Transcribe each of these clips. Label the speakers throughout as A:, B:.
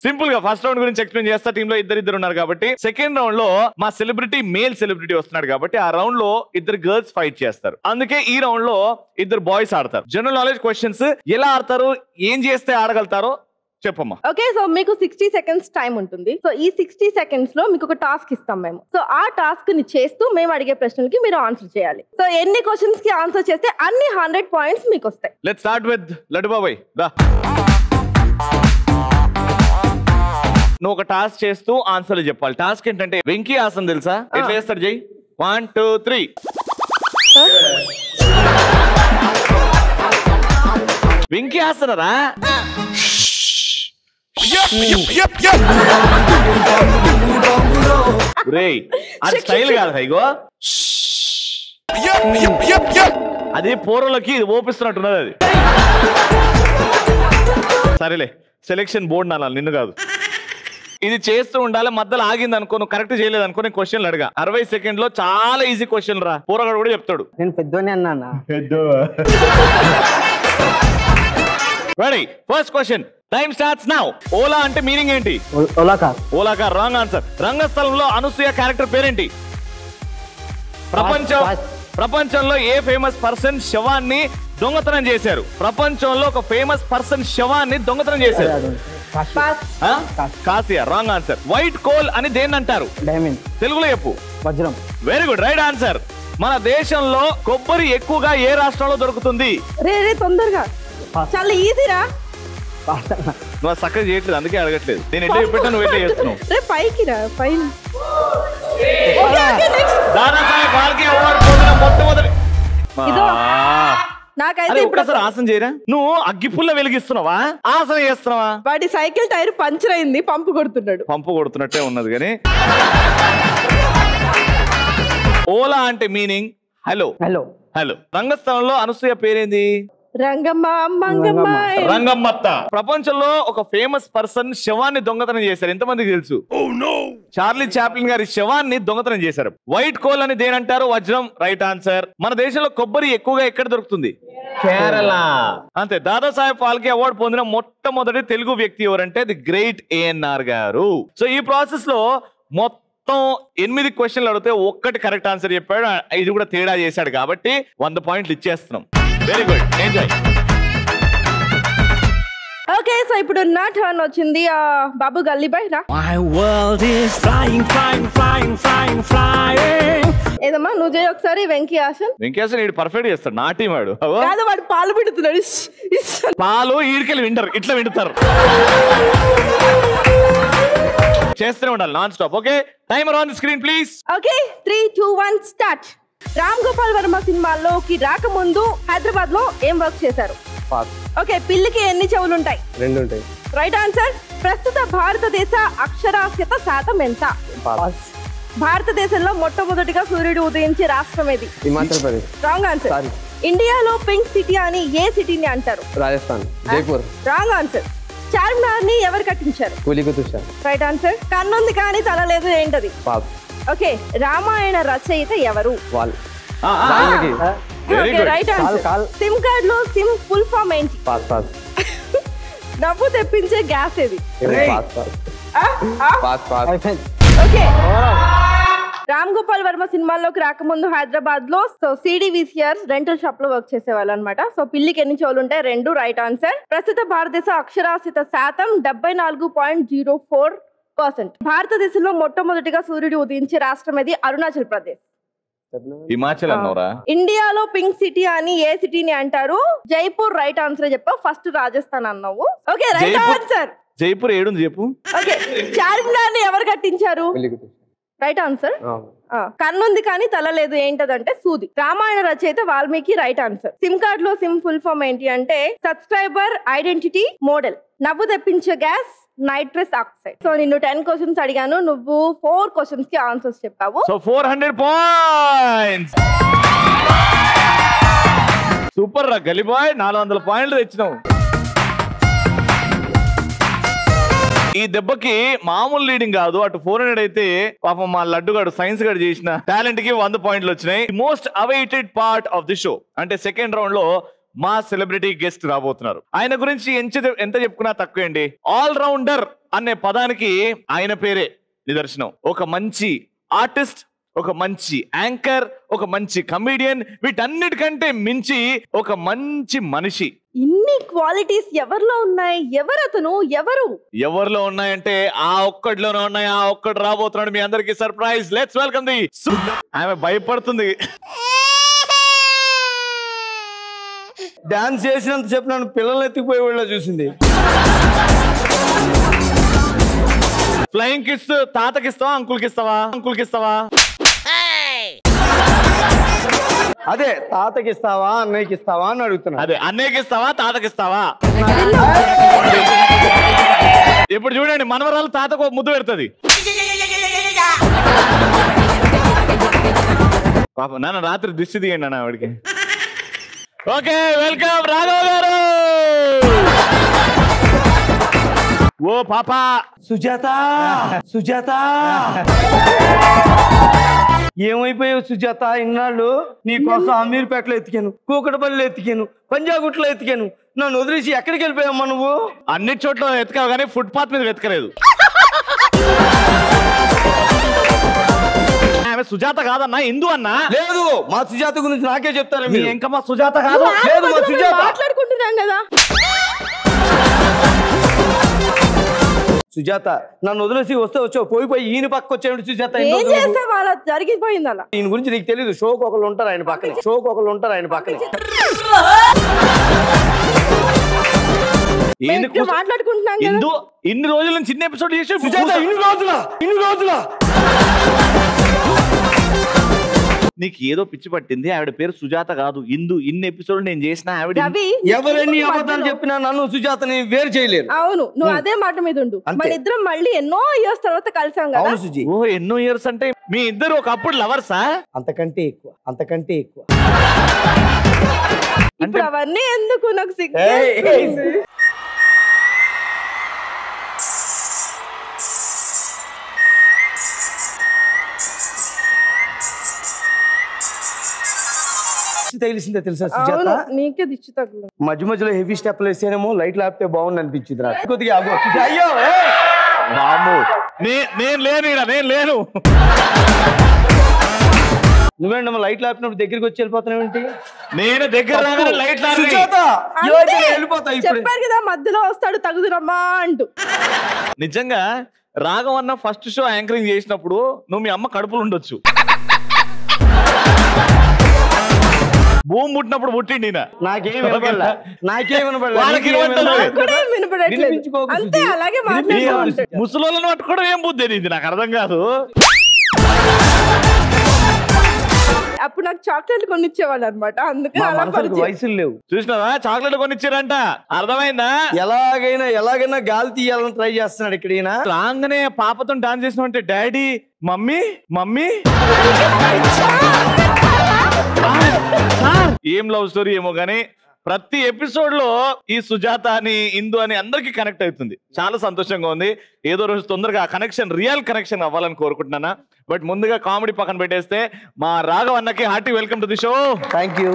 A: Simple గా first round గురించి explain చేస్తా. టీమ్ లో ఇద్దరు ఉన్నారు కాబట్టి సెకండ్ రౌండ్ లో మా సెలబ్రిటీ మేల్ సెలబ్రిటీ వస్తున్నాడు కాబట్టి ఆ రౌండ్ లో ఇద్దరు గర్ల్స్ ఫైట్ చేస్తారు. అందుకే ఈ రౌండ్ లో ఇద్దరు బాయ్స్ ఆడతారు. జనరల్ నాలెడ్జ్ క్వశ్చన్స్ ఎలా ఆడతారు, ఏం చేస్తే ఆడగలుగుతారో చెప్పమ్మా.
B: ఓకే, సో మీకు 60 seconds టైం ఉంటుంది. సో ఈ 60 seconds లో మీకు ఒక టాస్క్ ఇస్తాం మేము. సో ఆ టాస్క్ ని చేస్తూ మేము అడిగే ప్రశ్నలకి మీరు ఆన్సర్ చేయాలి. సో ఎన్ని క్వశ్చన్స్ కి ఆన్సర్ చేస్తే అన్ని 100 పాయింట్స్ మీకు వస్తాయి.
A: లెట్స్ స్టార్ట్ విత్ లడ్డు బాబాయ్. దా నువ్వు ఒక టాస్క్ చేస్తూ ఆన్సర్లు చెప్పాలి. టాస్క్ ఏంటంటే వెంకీ ఆసన్ తెలుసా? ఎట్లా చేస్తాడు జై? 1 2 3 వెంకీ ఆసనరా? అది స్టైల్ కాదు. ఇగో అది పూర్వలకి ఇది ఓపిస్తున్నట్టున్నది. అది సరేలే, సెలెక్షన్ బోర్డు నాలి, నిన్ను కాదు. ఇది చేస్తూ ఉండాలి. మధ్యలో ఆగింది అనుకో, నువ్వు కరెక్ట్ చేయలేదు అనుకో, నేను క్వశ్చన్లు అడగా. 60 సెకండ్ లో చాలా ఈజీ క్వశ్చన్ రా. పూరగాడు కూడా చెప్తాడు.
C: నేను పెద్దోని అన్నా.
A: Ready? First question. Time starts now. Ola అంటే మీనింగ్ ఏంటి? ఓలాకార్. Wrong answer. రంగస్థలంలో అనసూయ క్యారెక్టర్ పేరేంటి? ప్రపంచంలో ఏ ఫేమస్ పర్సన్ శవాన్ని దొంగతనం చేశారు? ప్రపంచంలో ఒక ఫేమస్ పర్సన్ శవాన్ని దొంగతనం చేశారు. Cassia. Wrong answer. White coal అని దేన్ని అంటారు?
C: డైమండ్.
A: తెలుగులో చెప్పు.
C: వజ్రం.
A: Very good, right answer. మన దేశంలో కొబ్బరి ఎక్కువగా ఏ రాష్ట్రంలో దొరుకుతుంది?
B: రే తొందరగా, చాలా ఈజీరా.
A: నువ్వు చక్కగా చేయట్లేదు, అందుకే అడగట్లేదు. నేను ఎట్లా చెప్పినా నువ్వు ఎట్లా చేస్తున్నావు.
B: రే పైకి రా, పైన.
A: దాదాసాహెబ్ ఫాల్కే అవార్డు పొందిన మొట్టమొదటి.
B: నాకైతే
A: ఒక్కసారి ఆసనం చేయరా. నువ్వు అగ్గిపుల్ల వెలిగిస్తున్నావా, ఆసనం చేస్తున్నావా?
B: వాడి సైకిల్ టైర్ పంచర్ అయింది, పంపు కొడుతున్నాడు.
A: పంపు కొడుతున్నట్టే ఉన్నది కానీ. ఓలా అంటే మీనింగ్ హలో.
C: హలో.
A: హలో. రంగస్థలంలో అనసూయ పేరేంది?
B: రంగమ్మత్త.
A: ప్రపంచంలో ఒక ఫేమస్ పర్సన్ శవాన్ని దొంగతనం చేశారు. ఎంతమందికి తెలుసు? చార్లీ చాప్లిన్ గారి శవాన్ని దొంగతనం చేశారు. వైట్ కోల్ అని దేనంటారు? వజ్రం. Right answer. మన దేశంలో కొబ్బరి ఎక్కువగా ఎక్కడ దొరుకుతుంది? కేరళ. అంతే. దాదాసాహెబ్ ఫాల్కే అవార్డు పొందిన మొట్టమొదటి తెలుగు వ్యక్తి ఎవరంటే ది గ్రేట్ ఏఎన్ఆర్ గారు. సో ఈ ప్రాసెస్ లో మొత్తం 8 క్వశ్చన్లు అడిగితే ఒక్కటి కరెక్ట్ ఆన్సర్ చెప్పాడు. ఇది కూడా తేడా చేశాడు కాబట్టి 100 పాయింట్లు ఇచ్చేస్తున్నాం. Very good, enjoy.
B: Okay, so ఇప్పుడు నా టర్న్ వచ్చింది. బాబు గల్లీబాయ్ రా. ఏదమ్మా నువ్వు చేయి ఒకసారి. వెంకీ ఆసన్.
A: వెంకీ ఆసన్ ఈడు పర్ఫెక్ట్ చేస్తాడు. నా టీం వాడు.
B: కాదు, వాడు పాలు పిండుతున్నాడు.
A: పాలు ఈడికెళ్ళి వింటారు, ఇట్లా వింటారు. చేస్తూనే ఉండాలి non stop. Okay, timer on the screen please.
B: Okay, 3 2 1 start. Ram Gopal Varma సినిమాల్లోకి రాకముందు హైదరాబాద్ లో ఏం వర్క్ చేశారు? ఓకే, పిల్లికి ఎన్ని చెవులు ఉంటాయి? 2 ఉంటాయి. Right answer. ప్రస్తుత భారతదేశ అక్షరాస్యత శాతం ఎంత? భారతదేశంలో మొట్టమొదటిగా సూర్యుడు ఉదయించే రాష్ట్రం ఏది?
C: హిమాచల్ ప్రదేశ్.
B: Wrong answer. ఇండియాలో పింక్ సిటీ అని ఏ సిటీని అంటారు?
C: రాజస్థాన్. జైపూర్.
B: Wrong answer. చార్మినార్ ని ఎవరు కట్టించారు?
C: కూలీ కుతుబ్ షా.
B: Right answer. కన్నుంది కానీ తల లేదు, ఏంటది? ఓకే, రామాయణ రచయిత ఎవరు? Right answer. సిమ్ కార్డ్ లో సిమ్ ఫుల్ ఫామ్ ఏంటి? నవ్వు తెప్పించే గ్యాస్ ఏది? ఓకే, రామ్ గోపాల్ వర్మ సినిమాల్లోకి రాకముందు హైదరాబాద్ లో సిడి విసిఆర్ రెంటల్ షాప్ లో వర్క్ చేసేవాళ్ళు అనమాట. సో పిల్లికి ఎన్ని చెవులు ఉంటాయి? 2. Right answer. ప్రస్తుత భారతదేశ అక్షరాస్యత శాతం 74.04%. భారతదేశంలో మొట్టమొదటిగా సూర్యుడు ఉదయించే రాష్ట్రం ఏది? అరుణాచల్ ప్రదేశ్.
A: హిమాచల్ అన్నోరా.
B: ఇండియాలో పింక్ సిటీ అని ఏ సిటీని అంటారు? జైపూర్. రైట్ ఆన్సర్ చెప్పావు. ఫస్ట్ రాజస్థాన్ అన్నావు. Okay, right answer.
A: జైపూర్ ఏడుంది చెప్పు.
B: ఓకే, చార్మినార్ ని ఎవరు కట్టించారు? Right answer. కన్నుంది కానీ తల లేదు, ఏంటదంటే సూది. రామాయణ రచయిత Valmiki. Right answer. SIM card లో సిమ్ ఫుల్ ఫామ్ ఏంటి అంటే సబ్స్క్రైబర్ ఐడెంటిటీ మోడల్. నవ్వు తెప్పించే గ్యాస్ నైట్రస్ ఆక్సైడ్. సో నిన్ను 10 క్వశ్చన్స్ అడిగాను, నువ్వు 4 క్వశ్చన్స్ కి ఆన్సర్స్ చెప్పావు.
A: So 400 points. సూపర్ రా గలీబాయ్, 400 పాయింట్లు తెచ్చినావు. ఈ దెబ్బకి మామూలు లీడింగ్ కాదు, అటు 400 అయితే పాపం మా లడ్డుగాడు సైన్స్ గారు చేసిన టాలెంట్ కి 100 పాయింట్లు వచ్చినాయి. Most awaited part of the show అంటే సెకండ్ రౌండ్ లో మా సెలబ్రిటీ గెస్ట్ రాబోతున్నారు. ఆయన గురించి ఎంత చెప్పుకున్నా తక్కువే అండి. ఆల్ రౌండర్ అనే పదానికి ఆయన పేరే నిదర్శనం. ఒక మంచి ఆర్టిస్ట్, ఒక మంచి యాంకర్, ఒక మంచి కమెడియన్, వీటన్నిటికంటే మించి ఒక మంచి మనిషి.
B: ఇన్ని క్వాలిటీస్ ఎవరిలో ఉన్నాయి? ఎవరతను?
A: ఎవరిలో ఉన్నాయంటే ఆ ఒక్కడిలోనే ఉన్నాయి. ఆ ఒక్కడు రాబోతున్నాడు మీ అందరికి సర్ప్రైజ్. Let's welcome the. ఆమె భయపడుతుంది.
C: డాన్స్ చేసినంత చెప్పు నన్ను పిల్లలు ఎత్తిపోయే వాళ్ళ చూసింది.
A: ఫ్లయింగ్ కిస్ తాతకిస్తావా అంకుల్కి ఇస్తావా?
C: అదే తాతకి ఇస్తావా అన్నయ్యకి ఇస్తావా అని అడుగుతున్నా.
A: అదే అన్నయ్యకి ఇస్తావా తాతకిస్తావా? ఇప్పుడు చూడండి, మనవరాలు తాతకు ముద్దు పెడుతుంది. పాప నాన్న రాత్రి దిష్టి తీయండి అన్న ఆవిడికి. ఓకే, వెల్కమ్ రాఘవ్ గారు. ఓ పాపా
C: సుజాత ఏమైపోయావు సుజాత? ఇన్నాళ్ళు నీ కోసం అమీర్పేటలో ఎత్తికాను, కూకటపల్లిలో ఎత్తికాను, పంజాగుట్లో ఎత్తికాను. నన్ను వదిలేసి ఎక్కడికి వెళ్ళిపోయామ్మా నువ్వు?
A: అన్ని చోట్ల వెతకావు కానీ ఫుట్పాత్ మీద వెతకలేదు. ఆమె సుజాత కాదన్నా, ఇందు అన్నా.
C: లేదు, మా సుజాత గురించి నాకే చెప్తారు.
A: ఇంకా మా సుజాత కాదు.
C: లేదు, మా సుజాత.
B: మాట్లాడుకుంటున్నాం కదా.
C: సుజాత నన్ను వదిలేసి వచ్చావు, పోయి ఈయన పక్క వచ్చాడు. సుజాత
B: ఏం చేస్తే వాళ్ళ జరిగిపోయింది అలా.
C: ఈయన గురించి నీకు తెలియదు. షోకి ఒకళ్ళు ఉంటారు ఆయన పక్కనే.
B: మాట్లాడుకుంటున్నాం
A: ఇందు ఇన్ని రోజుల నుంచి చిన్న ఎపిసోడ్ చేసి
C: సుజాత ఇన్ని రోజుల
A: నీకు ఏదో పిచ్చి పట్టింది. ఆవిడ పేరు సుజాత కాదు, ఇందు. ఇన్ని ఎపిసోడ్ నేను చేసిన ఆవిడ.
C: ఎవరెన్ని అబద్ధాలు చెప్పినా నన్ను సుజాతని వేరు చేయలేరు.
B: అవును, నువ్వు అదే మాట మీద ఉండు. మన ఇద్దరం మళ్ళీ ఎన్నో ఇయర్స్ తర్వాత కలిసాం కదా.
A: ఓ ఎన్నో ఇయర్స్ అంటే మీ ఇద్దరు ఒకప్పుడు లవర్సా?
C: అంతకంటే ఎక్కువ.
B: ఇప్పుడు అవన్నీ ఎందుకు? నాకు సిగ్గు.
C: తెలిసిందే తెలుసా సుజాత?
B: నీకే దిష్టి తగులు.
C: మధ్యలో హెవీ స్టెప్లు వేసేనేమో లైట్ లేకపోతే బాగుంది అనిపించింది నాకు. కొద్దిగా అయ్యో
A: నేను లేను.
C: నువ్వేంటమ్మా లైట్ లేపినప్పుడు దగ్గరికి వచ్చి వెళ్ళిపోతున్నావేంటి?
A: నేను దగ్గర
C: వెళ్ళిపోతాయి.
B: చెప్పారు కదా మధ్యలో వస్తాడు తగుదురమ్మా అంటూ.
A: నిజంగా రాఘవన్న ఫస్ట్ షో యాంకరింగ్ చేసినప్పుడు నువ్వు మీ అమ్మ కడుపులు ఉండొచ్చు. భూమి పుట్టినప్పుడు పుట్టిండి.
C: నాకేం
A: ముసలోళ్ళను పట్టుకోవడం ఏం బుద్ధి ఇది నాకు అర్థం కాదు.
B: అప్పుడు నాకు చాక్లెట్లు కొనిచ్చేవాళ్ళు అనమాట. అందుకే
C: వయసులు లేవు.
A: చూసినావా చాక్లెట్ కొనిచ్చారంట. అర్థమైందా?
C: ఎలాగైనా గాలి తీయాలని ట్రై చేస్తున్నాడు ఇక్కడ.
A: రాగానే పాపతో డాన్స్ చేసిన అంటే డాడీ మమ్మీ ఏం లవ్ స్టోరీ ఏమో గానీ ప్రతి ఎపిసోడ్ లో ఈ సుజాత అని ఇందు అని అందరికి కనెక్ట్ అవుతుంది. చాలా సంతోషంగా ఉంది. ఏదో రోజు తొందరగా రియల్ కనెక్షన్ అవ్వాలని కోరుకుంటున్నానా. బట్ ముందుగా కామెడీ పక్కన పెట్టేస్తే మా రాఘవ్ అన్నకి hearty welcome to the show.
C: Thank you.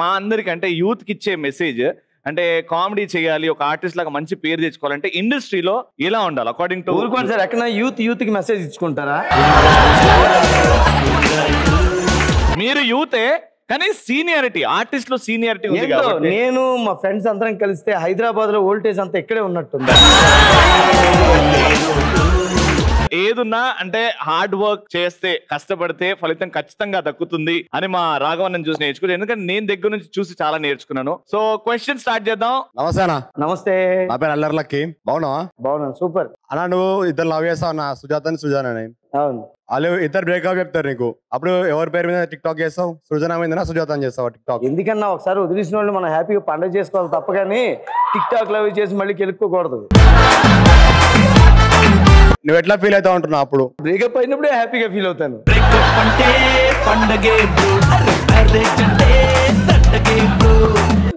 A: మా అందరికి అంటే యూత్ కి ఇచ్చే మెసేజ్ అంటే కామెడీ చేయాలి, ఒక ఆర్టిస్ట్ లాగా మంచి పేరు తెచ్చుకోవాలంటే ఇండస్ట్రీలో ఎలా ఉండాలి అకార్డింగ్ టు?
C: ఊరుకోండి సార్, ఎక్కడ యూత్ కి మెసేజ్ ఇచ్చుకుంటారా?
A: మీరు యూతే కానీ సీనియారిటీ, ఆర్టిస్ట్ లో సీనియారిటీ ఉంది.
C: నేను మా ఫ్రెండ్స్ అందరం కలిస్తే హైదరాబాద్ లో వోల్టేజ్ అంతా ఇక్కడే ఉన్నట్టుంది.
A: ఏదున్నా అంటే హార్డ్ వర్క్ చేస్తే, కష్టపడితే ఫలితం ఖచ్చితంగా దక్కుతుంది అని మా రాఘవన్ చూసి నేర్చుకున్నాను. ఎందుకంటే నేను దగ్గర నుంచి చూసి చాలా నేర్చుకున్నాను. సో క్వశ్చన్ స్టార్ట్ చేద్దాం.
C: నమస్తే,
D: నా పేరు అల్లర్లకి. బాగున్నావా?
C: బాగున్నాను, సూపర్.
D: అన్నా నువ్వు ఇద్దరు లవ్ చేస్తావు అన్న, సుజాతని సుజానని.
C: అవును,
D: వాళ్ళు ఇద్దరు బ్రేకప్ చెప్తారు నీకు. అప్పుడు ఎవరి పేరు మీద టిక్ టాక్ చేస్తావు? సృజన మీద సుజాత అని చేస్తావు టిక్ టాక్?
C: ఎందుకన్నా ఒకసారి వదిలేసిన వాళ్ళు మనం హ్యాపీగా పండుగ చేసుకోవాలి తప్ప కానీ టిక్ టాక్ లవ్ చేసి మళ్ళీ గెలుపుకోకూడదు.
D: నువ్వు ఎట్లా ఫీల్ అవుతావు అంటున్నావు? అప్పుడు
C: బ్రేకప్ అయినప్పుడే హ్యాపీగా ఫీల్ అవుతాను.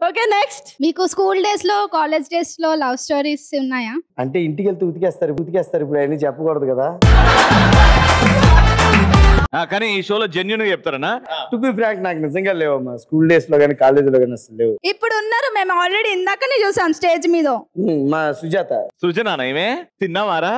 B: Okay next.
E: మీకు స్కూల్ డేస్ లో, కాలేజ్ డేస్ లో లవ్ స్టోరీస్ ఉన్నాయా?
C: అంటే ఇంటికి వెళ్తే ఉతికేస్తారు ఇప్పుడు అవన్నీ చెప్పకూడదు కదా.
A: కానీ ఈ షోలో జెన్యున్ గా చెప్తారనా?
C: టు బి ఫ్రాంక్ నాకు నిజంగా లేవమ్మా, స్కూల్ డేస్ లో కానీ కాలేజీలో కానీ అసలు లేవు.
E: ఇప్పుడు ఉన్నారు, మేము ఆల్రెడీ ఇందాకనే చూసాం స్టేజ్ మీద.
C: మా సుజాత.
A: సృజన ఏమే తిన్నావారా?